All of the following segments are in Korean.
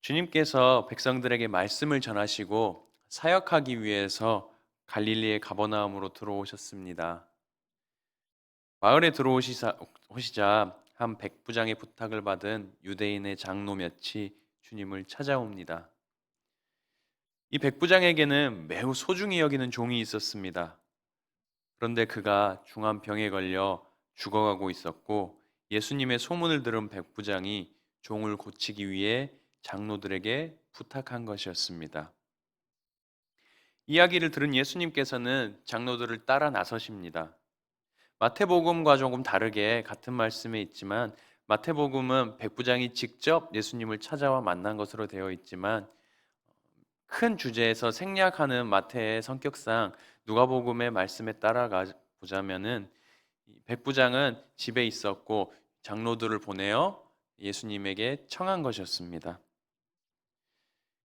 주님께서 백성들에게 말씀을 전하시고 사역하기 위해서 갈릴리의 가버나움으로 들어오셨습니다. 마을에 들어오시자 한 백부장의 부탁을 받은 유대인의 장로 몇이 주님을 찾아옵니다. 이 백부장에게는 매우 소중히 여기는 종이 있었습니다. 그런데 그가 중한 병에 걸려 죽어가고 있었고 예수님의 소문을 들은 백부장이 종을 고치기 위해 장로들에게 부탁한 것이었습니다. 이야기를 들은 예수님께서는 장로들을 따라 나서십니다. 마태복음과 조금 다르게 같은 말씀에 있지만 마태복음은 백부장이 직접 예수님을 찾아와 만난 것으로 되어 있지만 큰 주제에서 생략하는 마태의 성격상 누가복음의 말씀에 따라가 보자면은 백부장은 집에 있었고 장로들을 보내어 예수님에게 청한 것이었습니다.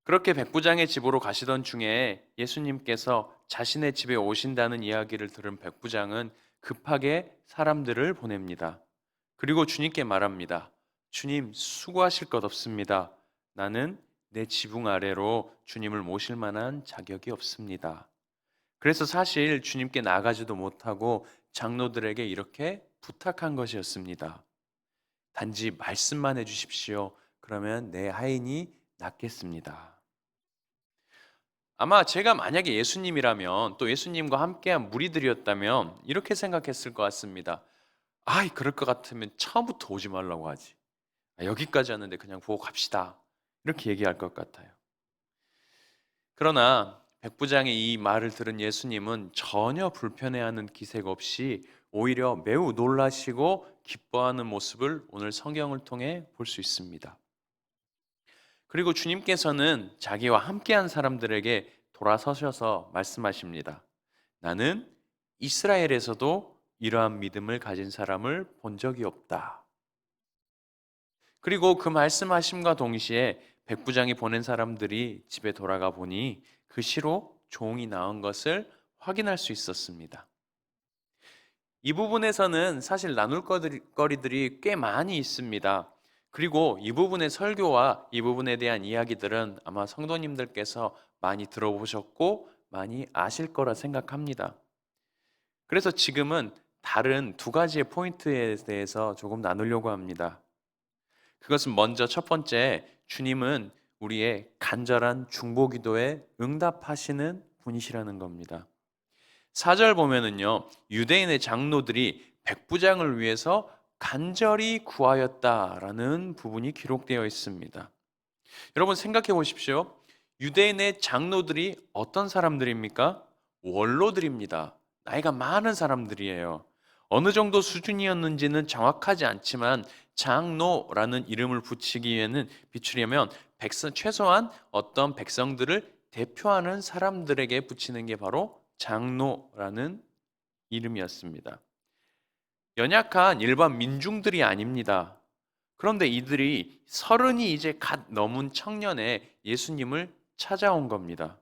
그렇게 백부장의 집으로 가시던 중에 예수님께서 자신의 집에 오신다는 이야기를 들은 백부장은 급하게 사람들을 보냅니다. 그리고 주님께 말합니다. 주님, 수고하실 것 없습니다. 나는 내 지붕 아래로 주님을 모실 만한 자격이 없습니다. 그래서 사실 주님께 나가지도 못하고 장로들에게 이렇게 부탁한 것이었습니다. 단지 말씀만 해주십시오. 그러면 내 하인이 낫겠습니다. 아마 제가 만약에 예수님이라면 또 예수님과 함께한 무리들이었다면 이렇게 생각했을 것 같습니다. 아이, 그럴 것 같으면 처음부터 오지 말라고 하지. 여기까지 왔는데 그냥 보고 갑시다. 이렇게 얘기할 것 같아요. 그러나 백부장의 이 말을 들은 예수님은 전혀 불편해하는 기색 없이 오히려 매우 놀라시고 기뻐하는 모습을 오늘 성경을 통해 볼 수 있습니다. 그리고 주님께서는 자기와 함께한 사람들에게 돌아서셔서 말씀하십니다. 나는 이스라엘에서도 이러한 믿음을 가진 사람을 본 적이 없다. 그리고 그 말씀하심과 동시에 백부장이 보낸 사람들이 집에 돌아가 보니 그 시로 종이 나온 것을 확인할 수 있었습니다. 이 부분에서는 사실 나눌 거리들이 꽤 많이 있습니다. 그리고 이 부분의 설교와 이 부분에 대한 이야기들은 아마 성도님들께서 많이 들어보셨고 많이 아실 거라 생각합니다. 그래서 지금은 다른 두 가지의 포인트에 대해서 조금 나누려고 합니다. 그것은 먼저 첫 번째, 주님은 우리의 간절한 중보 기도에 응답하시는 분이시라는 겁니다. 4절 보면은요, 유대인의 장로들이 백부장을 위해서 간절히 구하였다라는 부분이 기록되어 있습니다. 여러분 생각해 보십시오. 유대인의 장로들이 어떤 사람들입니까? 원로들입니다. 나이가 많은 사람들이에요. 어느 정도 수준이었는지는 정확하지 않지만 장로라는 이름을 비추려면 최소한 어떤 백성들을 대표하는 사람들에게 붙이는 게 바로 장로라는 이름이었습니다. 연약한 일반 민중들이 아닙니다. 그런데 이들이 서른이 이제 갓 넘은 청년에 예수님을 찾아온 겁니다.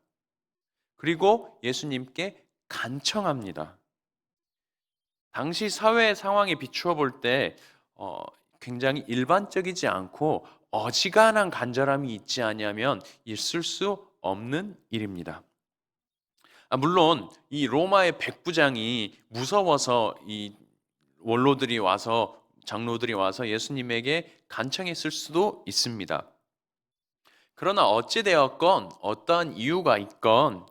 그리고 예수님께 간청합니다. 당시 사회 상황에 비추어 볼 때 굉장히 일반적이지 않고 어지간한 간절함이 있지 않으면 있을 수 없는 일입니다. 물론 이 로마의 백부장이 무서워서 이 원로들이 와서 장로들이 와서 예수님에게 간청했을 수도 있습니다. 그러나 어찌 되었건 어떠한 이유가 있건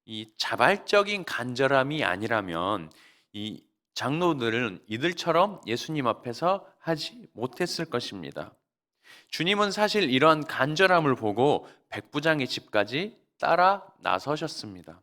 이 자발적인 간절함이 아니라면 이 장로들은 이들처럼 예수님 앞에서 하지 못했을 것입니다. 주님은 사실 이러한 간절함을 보고 백부장의 집까지 따라 나서셨습니다.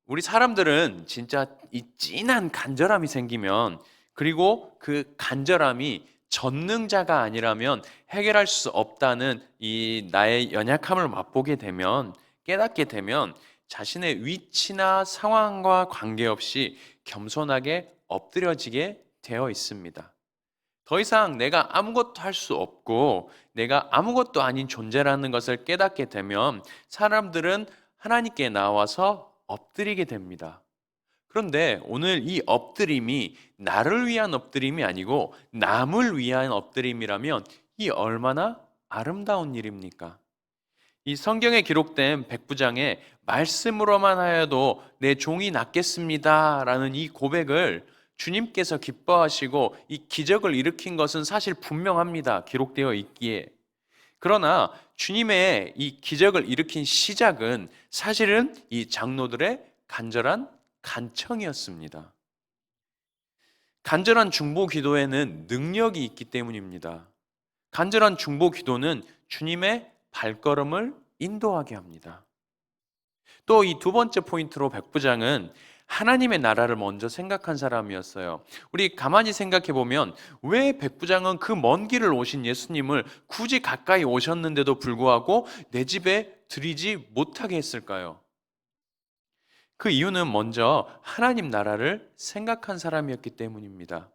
우리 사람들은 진짜 이 진한 간절함이 생기면 그리고 그 간절함이 전능자가 아니라면 해결할 수 없다는 이 나의 연약함을 맛보게 되면 깨닫게 되면 자신의 위치나 상황과 관계없이 겸손하게 엎드려지게 되어 있습니다. 더 이상 내가 아무것도 할 수 없고 내가 아무것도 아닌 존재라는 것을 깨닫게 되면 사람들은 하나님께 나와서 엎드리게 됩니다. 그런데 오늘 이 엎드림이 나를 위한 엎드림이 아니고 남을 위한 엎드림이라면 이 얼마나 아름다운 일입니까? 이 성경에 기록된 백부장의 말씀으로만 하여도 내 종이 낫겠습니다라는 이 고백을 주님께서 기뻐하시고 이 기적을 일으킨 것은 사실 분명합니다. 기록되어 있기에. 그러나 주님의 이 기적을 일으킨 시작은 사실은 이 장로들의 간절한 간청이었습니다. 간절한 중보 기도에는 능력이 있기 때문입니다. 간절한 중보 기도는 주님의 발걸음을 인도하게 합니다. 또 이 두 번째 포인트로 백부장은 하나님의 나라를 먼저 생각한 사람이었어요. 우리 가만히 생각해 보면 왜 백부장은 그 먼 길을 오신 예수님을 굳이 가까이 오셨는데도 불구하고 내 집에 들이지 못하게 했을까요? 그 이유는 먼저 하나님 나라를 생각한 사람이었기 때문입니다.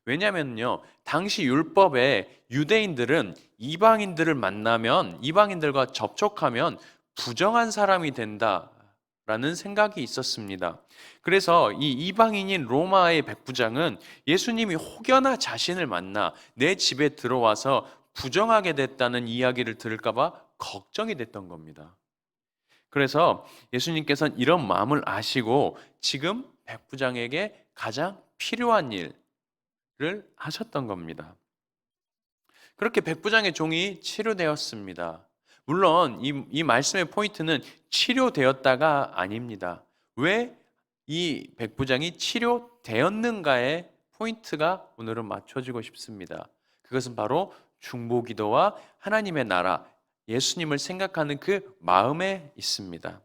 왜냐하면요, 당시 율법에 유대인들은 이방인들을 만나면, 이방인들과 접촉하면 부정한 사람이 된다라는 생각이 있었습니다. 그래서 이 이방인인 로마의 백부장은 예수님이 혹여나 자신을 만나 내 집에 들어와서 부정하게 됐다는 이야기를 들을까봐 걱정이 됐던 겁니다. 그래서 예수님께서는 이런 마음을 아시고 지금 백부장에게 가장 필요한 일을 하셨던 겁니다. 그렇게 백부장의 종이 치료되었습니다. 물론 이 말씀의 포인트는 치료되었다가 아닙니다. 왜 이 백부장이 치료되었는가에 포인트가 오늘은 맞춰지고 싶습니다. 그것은 바로 중보기도와 하나님의 나라, 예수님을 생각하는 그 마음에 있습니다.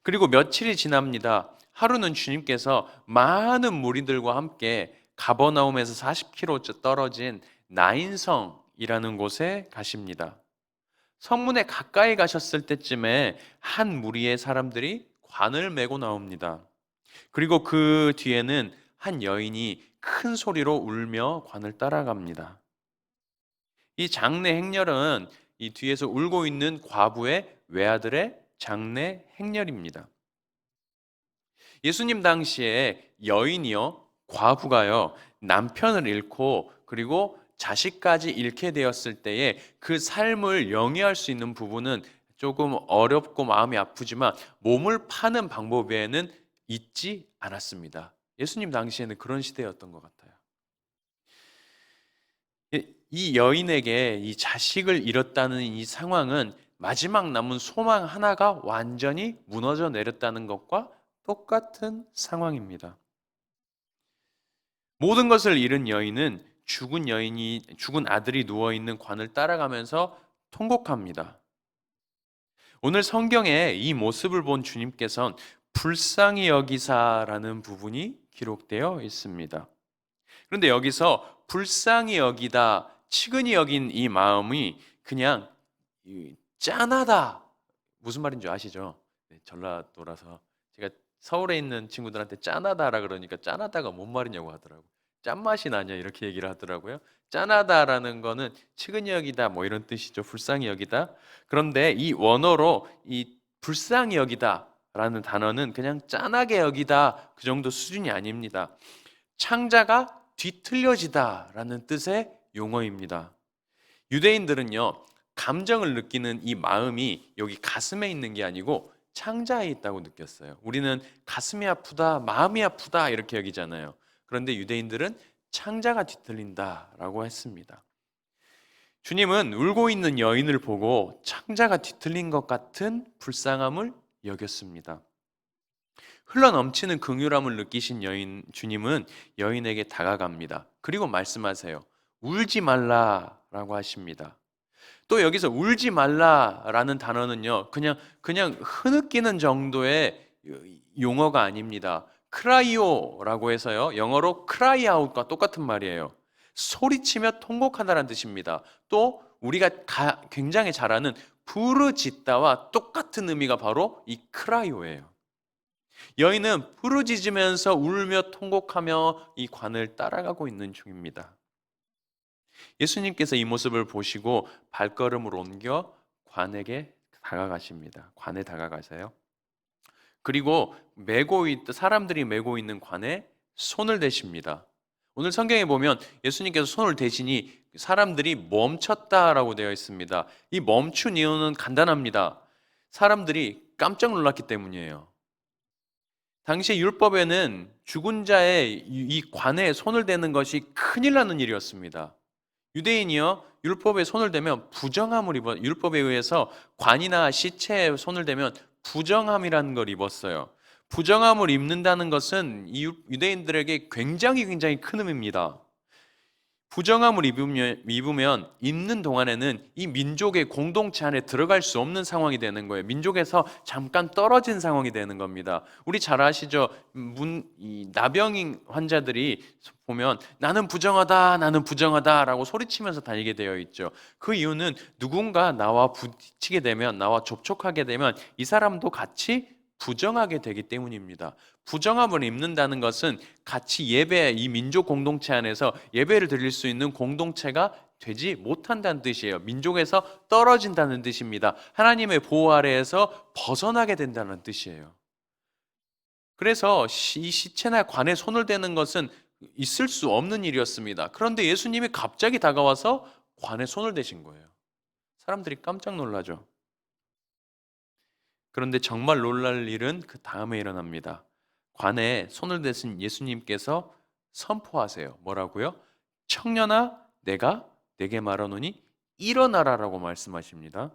그리고 며칠이 지납니다. 하루는 주님께서 많은 무리들과 함께 가버나움에서 40km 떨어진 나인성이라는 곳에 가십니다. 성문에 가까이 가셨을 때쯤에 한 무리의 사람들이 관을 메고 나옵니다. 그리고 그 뒤에는 한 여인이 큰 소리로 울며 관을 따라갑니다. 이 장례 행렬은 이 뒤에서 울고 있는 과부의 외아들의 장례 행렬입니다. 예수님 당시에 여인이요, 과부가요, 남편을 잃고 그리고 자식까지 잃게 되었을 때에 그 삶을 영위할 수 있는 부분은 조금 어렵고 마음이 아프지만 몸을 파는 방법 외에는 있지 않았습니다. 예수님 당시에는 그런 시대였던 것 같아요. 이 여인에게 이 자식을 잃었다는 이 상황은 마지막 남은 소망 하나가 완전히 무너져 내렸다는 것과 똑같은 상황입니다. 모든 것을 잃은 여인은 죽은 아들이 누워 있는 관을 따라가면서 통곡합니다. 오늘 성경에 이 모습을 본 주님께서는 불쌍히 여기사라는 부분이 기록되어 있습니다. 그런데 여기서 불쌍히 여기다, 치근히 여긴 이 마음이 그냥 짠하다. 무슨 말인지 아시죠? 네, 전라도라서 제가 서울에 있는 친구들한테 짠하다라 그러니까 짠하다가 뭔 말이냐고 하더라고요. 짠맛이 나냐 이렇게 얘기를 하더라고요. 짠하다라는 거는 치근히 여기다 뭐 이런 뜻이죠. 불쌍히 여기다. 그런데 이 원어로 이 불쌍히 여기다라는 단어는 그냥 짠하게 여기다 그 정도 수준이 아닙니다. 창자가 뒤틀려지다라는 뜻의 용어입니다. 유대인들은요, 감정을 느끼는 이 마음이 여기 가슴에 있는 게 아니고 창자에 있다고 느꼈어요. 우리는 가슴이 아프다, 마음이 아프다 이렇게 여기잖아요. 그런데 유대인들은 창자가 뒤틀린다라고 했습니다. 주님은 울고 있는 여인을 보고 창자가 뒤틀린 것 같은 불쌍함을 여겼습니다. 흘러 넘치는 긍휼함을 느끼신 주님은 여인에게 다가갑니다. 그리고 말씀하세요. 울지 말라라고 하십니다. 또 여기서 울지 말라라는 단어는요, 그냥 흐느끼는 정도의 용어가 아닙니다. 크라이오라고 해서요, 영어로 cry out과 똑같은 말이에요. 소리치며 통곡하다라는 뜻입니다. 또 우리가 굉장히 잘 아는 부르짖다와 똑같은 의미가 바로 이 크라이오예요. 여인은 부르짖으면서 울며 통곡하며 이 관을 따라가고 있는 중입니다. 예수님께서 이 모습을 보시고 발걸음을 옮겨 관에게 다가가십니다. 관에 다가가세요. 그리고 사람들이 메고 있는 관에 손을 대십니다. 오늘 성경에 보면 예수님께서 손을 대시니 사람들이 멈췄다라고 되어 있습니다. 이 멈춘 이유는 간단합니다. 사람들이 깜짝 놀랐기 때문이에요. 당시 율법에는 죽은 자의 이 관에 손을 대는 것이 큰일 나는 일이었습니다. 유대인이요, 율법에 손을 대면 율법에 의해서 관이나 시체에 손을 대면 부정함이라는 걸 입었어요. 부정함을 입는다는 것은 이 유대인들에게 굉장히 큰 의미입니다. 부정함을 입으면 입는 동안에는 이 민족의 공동체 안에 들어갈 수 없는 상황이 되는 거예요. 민족에서 잠깐 떨어진 상황이 되는 겁니다. 우리 잘 아시죠? 이 나병인 환자들이 보면 나는 부정하다라고 소리치면서 다니게 되어 있죠. 그 이유는 누군가 나와 부딪히게 되면, 나와 접촉하게 되면 이 사람도 같이 부정하게 되기 때문입니다. 부정함을 입는다는 것은 같이 이 민족 공동체 안에서 예배를 드릴 수 있는 공동체가 되지 못한다는 뜻이에요. 민족에서 떨어진다는 뜻입니다. 하나님의 보호 아래에서 벗어나게 된다는 뜻이에요. 그래서 이 시체나 관에 손을 대는 것은 있을 수 없는 일이었습니다. 그런데 예수님이 갑자기 다가와서 관에 손을 대신 거예요. 사람들이 깜짝 놀라죠. 그런데 정말 놀랄 일은 그 다음에 일어납니다. 관에 손을 대신 예수님께서 선포하세요. 뭐라고요? 청년아, 내가 내게 말하노니 일어나라라고 말씀하십니다.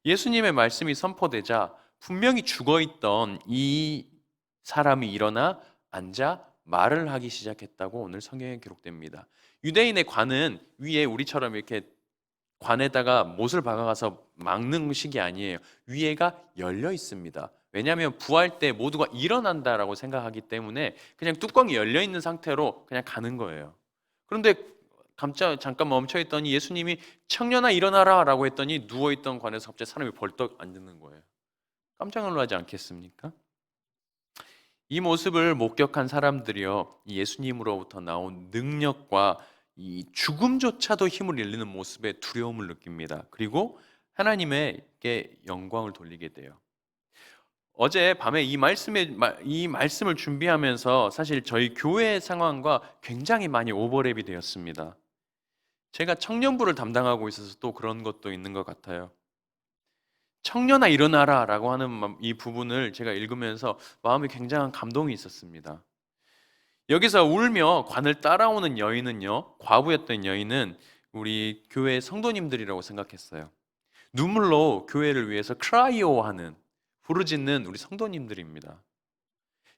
예수님의 말씀이 선포되자 분명히 죽어있던 이 사람이 일어나 앉아 말을 하기 시작했다고 오늘 성경에 기록됩니다. 유대인의 관은 위에 우리처럼 이렇게 관에다가 못을 박아가서 막는 식이 아니에요. 위에가 열려 있습니다. 왜냐하면 부활 때 모두가 일어난다라고 생각하기 때문에 그냥 뚜껑이 열려 있는 상태로 그냥 가는 거예요. 그런데 잠깐 멈춰 있더니 예수님이 청년아 일어나라 라고 했더니 누워있던 관에서 갑자기 사람이 벌떡 앉는 거예요. 깜짝 놀라지 않겠습니까? 이 모습을 목격한 사람들이요, 예수님으로부터 나온 능력과 이 죽음조차도 힘을 잃는 모습에 두려움을 느낍니다. 그리고 하나님에게 영광을 돌리게 돼요. 어제 밤에 이 말씀을 준비하면서 사실 저희 교회 상황과 굉장히 많이 오버랩이 되었습니다. 제가 청년부를 담당하고 있어서 또 그런 것도 있는 것 같아요. 청년아 일어나라 라고 하는 이 부분을 제가 읽으면서 마음에 굉장한 감동이 있었습니다. 여기서 울며 관을 따라오는 여인은요, 과부였던 여인은 우리 교회 성도님들이라고 생각했어요. 눈물로 교회를 위해서 크라이오하는, 부르짖는 우리 성도님들입니다.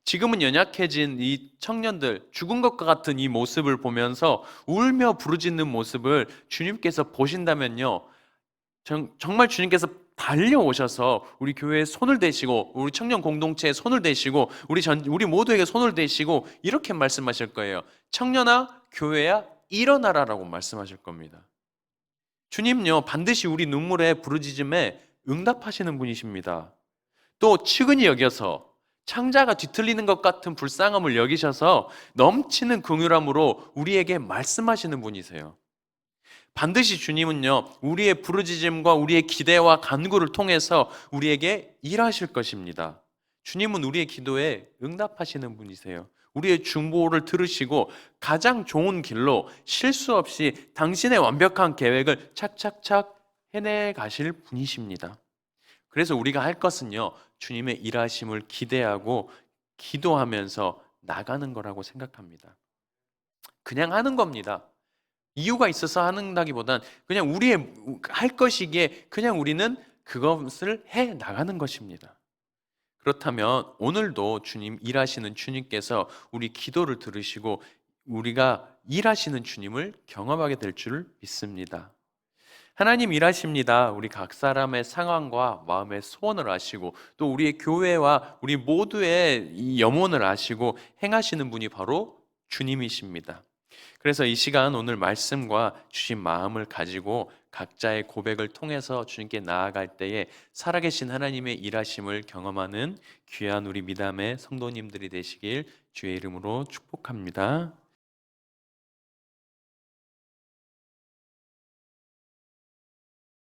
지금은 연약해진 이 청년들, 죽은 것과 같은 이 모습을 보면서 울며 부르짖는 모습을 주님께서 보신다면요, 정말 주님께서 달려오셔서 우리 교회에 손을 대시고, 우리 청년 공동체에 손을 대시고, 우리 모두에게 손을 대시고 이렇게 말씀하실 거예요. 청년아, 교회야, 일어나라라고 말씀하실 겁니다. 주님요, 반드시 우리 눈물의 부르짖음에 응답하시는 분이십니다. 또 측은히 여겨서 창자가 뒤틀리는 것 같은 불쌍함을 여기셔서 넘치는 긍휼함으로 우리에게 말씀하시는 분이세요. 반드시 주님은요, 우리의 부르짖음과 우리의 기대와 간구를 통해서 우리에게 일하실 것입니다. 주님은 우리의 기도에 응답하시는 분이세요. 우리의 중보를 들으시고 가장 좋은 길로 실수 없이 당신의 완벽한 계획을 착착착 해내 가실 분이십니다. 그래서 우리가 할 것은요, 주님의 일하심을 기대하고 기도하면서 나가는 거라고 생각합니다. 그냥 하는 겁니다. 이유가 있어서 한다기보단 그냥 우리의 할 것이기에 그냥 우리는 그것을 해 나가는 것입니다. 그렇다면 오늘도 주님 일하시는 주님께서 우리 기도를 들으시고 우리가 일하시는 주님을 경험하게 될 줄 믿습니다. 하나님 일하십니다. 우리 각 사람의 상황과 마음의 소원을 아시고 또 우리의 교회와 우리 모두의 이 염원을 아시고 행하시는 분이 바로 주님이십니다. 그래서 이 시간 오늘 말씀과 주신 마음을 가지고 각자의 고백을 통해서 주님께 나아갈 때에 살아계신 하나님의 일하심을 경험하는 귀한 우리 미담의 성도님들이 되시길 주의 이름으로 축복합니다.